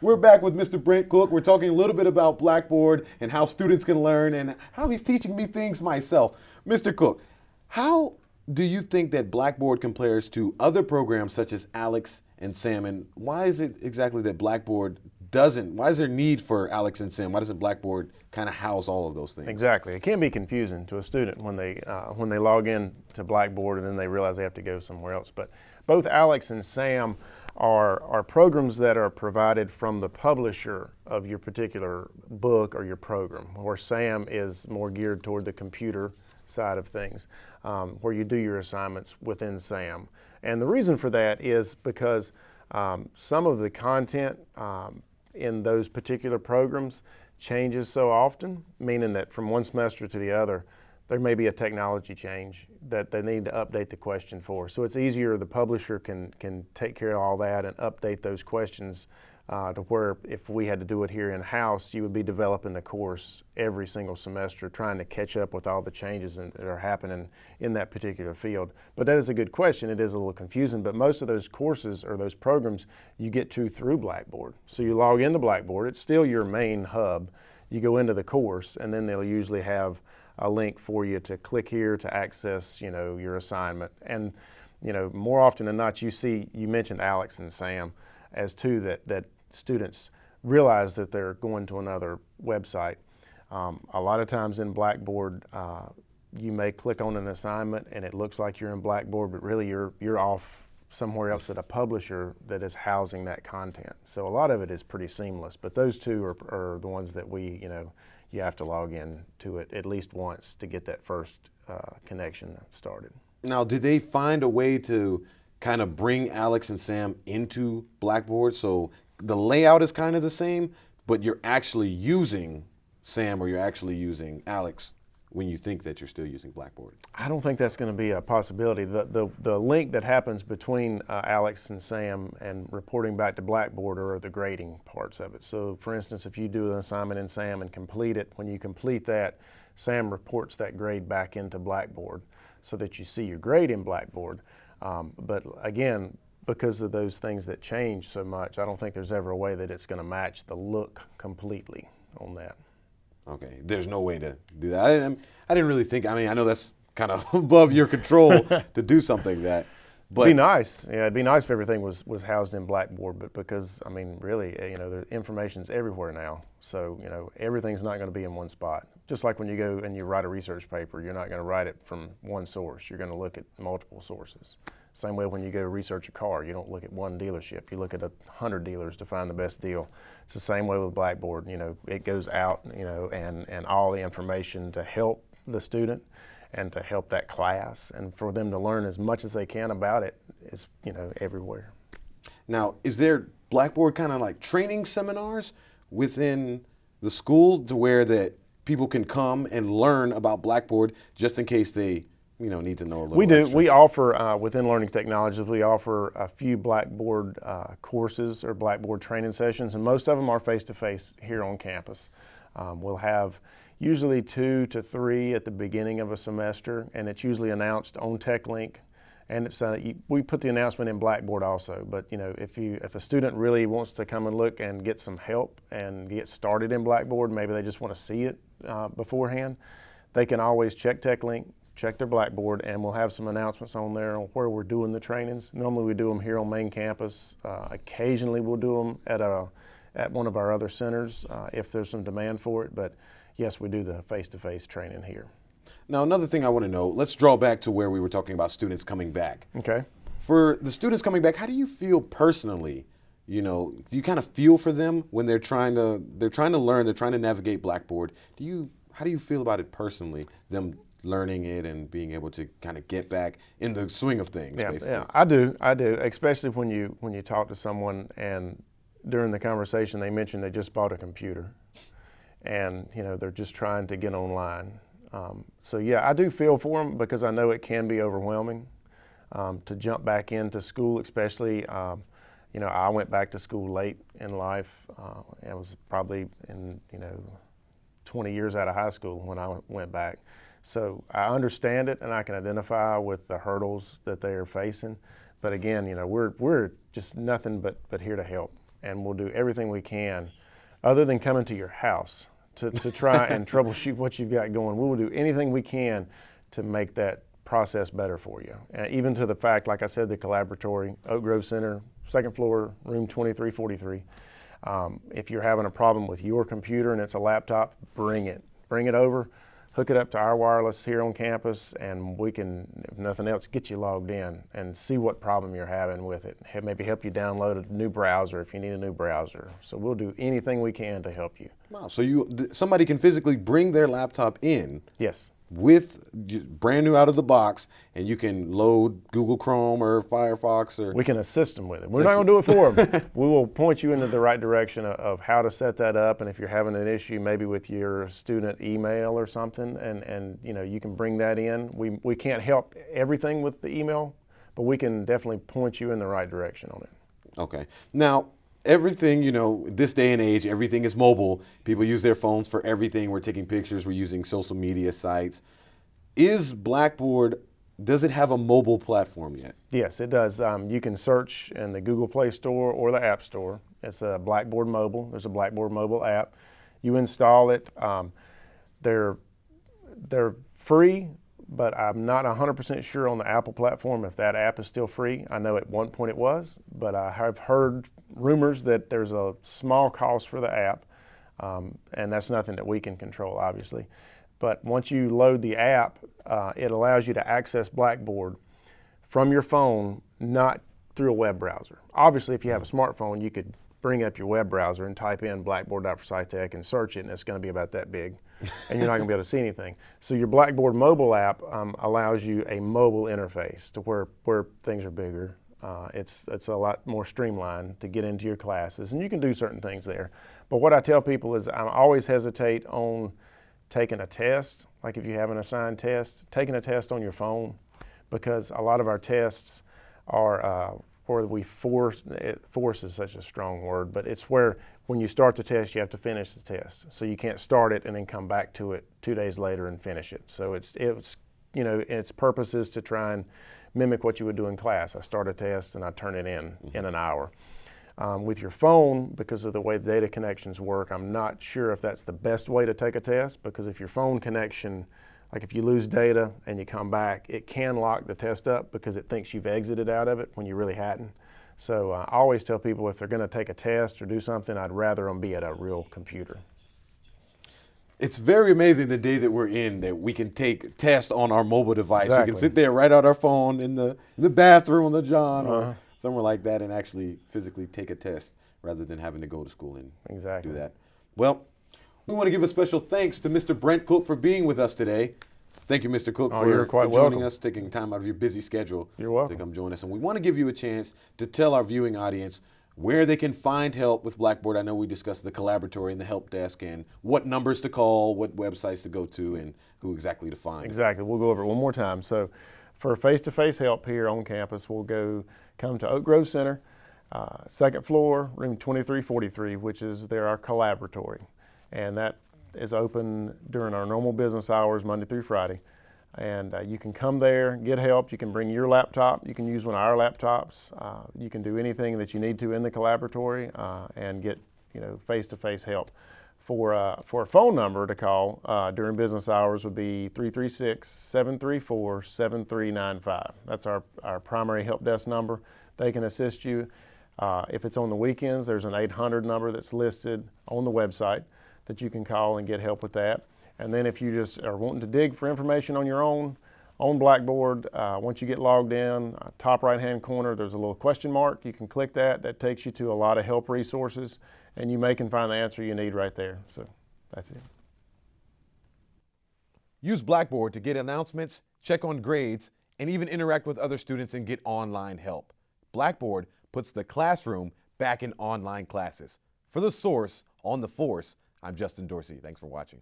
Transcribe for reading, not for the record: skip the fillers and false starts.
We're back with Mr. Brent Cook. We're talking a little bit about Blackboard and how students can learn and how he's teaching me things myself. Mr. Cook, how do you think that Blackboard compares to other programs such as Alex and Sam? And why is it exactly that Blackboard doesn't? Why is there need for Alex and Sam? Why doesn't Blackboard kind of house all of those things? Exactly. It can be confusing to a student when they log in to Blackboard and then they realize they have to go somewhere else. But both Alex and Sam are programs that are provided from the publisher of your particular book or your program, where Sam is more geared toward the computer side of things, where you do your assignments within Sam. And the reason for that is because some of the content in those particular programs changes so often, meaning that from one semester to the other, there may be a technology change that they need to update the question for. So it's easier, the publisher can take care of all that and update those questions to where if we had to do it here in-house, you would be developing the course every single semester, trying to catch up with all the changes that are happening in that particular field. But that is a good question. It is a little confusing, but most of those courses or those programs you get to through Blackboard. So you log into Blackboard, it's still your main hub. You go into the course, and then they'll usually have a link for you to click here to access, your assignment. And, more often than not, you mentioned Alex and Sam as two that students realize that they're going to another website. A lot of times in Blackboard, you may click on an assignment and it looks like you're in Blackboard, but really you're off somewhere else at a publisher that is housing that content. So a lot of it is pretty seamless, but those two are the ones that you have to log in to it at least once to get that first connection started. Now, did they find a way to kind of bring Alex and Sam into Blackboard so the layout is kind of the same, but you're actually using Sam or you're actually using Alex when you think that you're still using Blackboard? I don't think that's going to be a possibility. The link that happens between Alex and Sam and reporting back to Blackboard are the grading parts of it. So for instance, if you do an assignment in Sam and complete it, when you complete that, Sam reports that grade back into Blackboard so that you see your grade in Blackboard. But again, because of those things that change so much, I don't think there's ever a way that it's going to match the look completely on that. Okay, there's no way to do that. I didn't really think, I know that's kind of above your control to do something like that. But it'd be nice. Yeah, it'd be nice if everything was housed in Blackboard, but because, really, the information's everywhere now. So, everything's not going to be in one spot. Just like when you go and you write a research paper, you're not going to write it from one source. You're going to look at multiple sources. Same way when you go research a car, you don't look at one dealership. You look at 100 dealers to find the best deal. It's the same way with Blackboard. It goes out, and all the information to help the student and to help that class and for them to learn as much as they can about it is, everywhere. Now, is there Blackboard kind of like training seminars within the school to where that people can come and learn about Blackboard just in case they need to know a little We do. extra? We offer, within Learning Technologies, we offer a few Blackboard courses or Blackboard training sessions, and most of them are face-to-face here on campus. We'll have usually 2 to 3 at the beginning of a semester, and it's usually announced on TechLink. And it's we put the announcement in Blackboard also. But if a student really wants to come and look and get some help and get started in Blackboard, maybe they just want to see it beforehand, they can always check TechLink, check their Blackboard, and we'll have some announcements on there on where we're doing the trainings. Normally we do them here on main campus. Occasionally we'll do them at one of our other centers if there's some demand for it. But yes, we do the face-to-face training here. Now, another thing I want to know, let's draw back to where we were talking about students coming back. Okay. For the students coming back, how do you feel personally? Do you kind of feel for them when they're trying to learn, they're trying to navigate Blackboard? How do you feel about it personally, them learning it and being able to kind of get back in the swing of things, basically? Yeah, I do, especially when you talk to someone and during the conversation they mention they just bought a computer and they're just trying to get online. So yeah, I do feel for them because I know it can be overwhelming to jump back into school, especially, I went back to school late in life. I was probably in, 20 years out of high school when I went back. So I understand it and I can identify with the hurdles that they are facing. But again, we're just nothing but here to help. and we'll do everything we can, other than coming to your house to try and troubleshoot what you've got going. We will do anything we can to make that process better for you. Even to the fact, like I said, the collaboratory, Oak Grove Center, second floor, room 2343. If you're having a problem with your computer and it's a laptop, bring it over, hook it up to our wireless here on campus, and we can, if nothing else, get you logged in and see what problem you're having with it. Maybe help you download a new browser if you need a new browser. So we'll do anything we can to help you. Wow, so somebody can physically bring their laptop in. Yes. With brand new out of the box, and you can load Google Chrome or Firefox, or we can assist them with it. We're not going to do it for them. We will point you into the right direction of how to set that up, and if you're having an issue maybe with your student email or something, and you can bring that in. We can't help everything with the email, but we can definitely point you in the right direction on it. Okay. Now, everything, this day and age, everything is mobile. People use their phones for everything. We're taking pictures, we're using social media sites. Is Blackboard, does it have a mobile platform yet? Yes, it does. You can search in the Google Play Store or the App Store. It's a Blackboard Mobile. There's a Blackboard Mobile app. You install it. They're free, but I'm not 100% sure on the Apple platform if that app is still free. I know at one point it was, but I have heard rumors that there's a small cost for the app, and that's nothing that we can control, obviously. But once you load the app, it allows you to access Blackboard from your phone, not through a web browser. Obviously, if you have a smartphone, you could bring up your web browser and type in blackboard.forsitech and search it, and it's going to be about that big, and you're not going to be able to see anything. So your Blackboard mobile app allows you a mobile interface to where things are bigger. It's a lot more streamlined to get into your classes, and you can do certain things there. But what I tell people is I always hesitate on taking a test, like if you have an assigned test, taking a test on your phone, because a lot of our tests are where we force is such a strong word, but it's where when you start the test, you have to finish the test. So you can't start it and then come back to it 2 days later and finish it. So its purpose is to try and mimic what you would do in class. I start a test and I turn it in an hour. With your phone, because of the way the data connections work, I'm not sure if that's the best way to take a test, because if your phone connection, like if you lose data and you come back, it can lock the test up because it thinks you've exited out of it when you really hadn't. So I always tell people if they're going to take a test or do something, I'd rather them be at a real computer. It's very amazing the day that we're in that we can take tests on our mobile device. Exactly. We can sit there, write out our phone in the bathroom on the John or somewhere like that, and actually physically take a test rather than having to go to school and do that. Well, we want to give a special thanks to Mr. Brent Cook for being with us today. Thank you, Mr. Cook, for joining us, taking time out of your busy schedule to come join us. And we want to give you a chance to tell our viewing audience where they can find help with Blackboard. I know we discussed the collaboratory and the help desk and what numbers to call, what websites to go to, and who exactly to find. Exactly. We'll go over it one more time. So for face-to-face help here on campus, we'll come to Oak Grove Center, second floor, room 2343, which is our collaboratory. And that is open during our normal business hours, Monday through Friday. And you can come there, get help. You can bring your laptop. You can use one of our laptops. You can do anything that you need to in the collaboratory and get face-to-face help. For a phone number to call during business hours would be 336-734-7395. That's our primary help desk number. They can assist you. If it's on the weekends, there's an 800 number that's listed on the website that you can call and get help with that. And then if you just are wanting to dig for information on your own, on Blackboard, once you get logged in, top right-hand corner, there's a little question mark. You can click that. That takes you to a lot of help resources, and you can find the answer you need right there. So that's it. Use Blackboard to get announcements, check on grades, and even interact with other students and get online help. Blackboard puts the classroom back in online classes. For The Source on The Force, I'm Justin Dorsey. Thanks for watching.